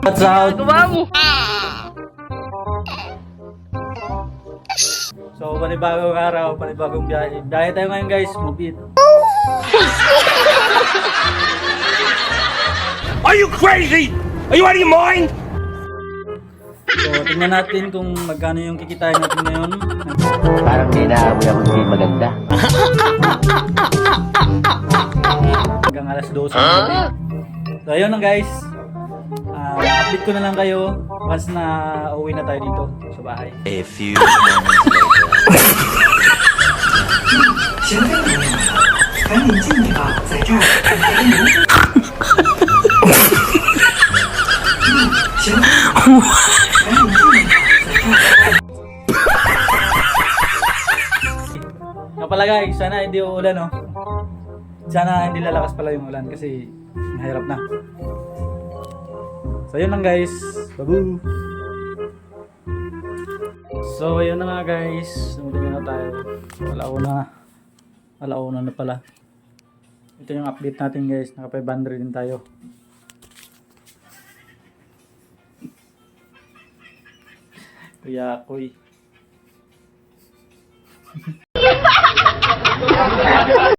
What's out? So, panibagong araw, panibagong biyahe. Biyahe tayo ngayon guys, move it. Are you crazy? Are you out of your mind? So, tingnan natin kung magkano yung kikitain natin ngayon. Parang dinaamoy ako hindi maganda. Hanggang alas 12 ng gabi. So, ayun lang guys. Update ko na lang kayo once na uwi na tayo dito sa bahay. A few moments later. 学费没有，赶紧进去吧，在这儿等着你。行，赶紧进去吧，在这儿。 Nga pala guys, sana hindi uulan no. Sana hindi lalakas pala yung ulan kasi mahirap na. So yun lang guys. Babu. So yun na nga guys. Tingnan na tayo. Alauna na pala. Ito yung update natin guys. Naka 500 din tayo. Kuya Koy.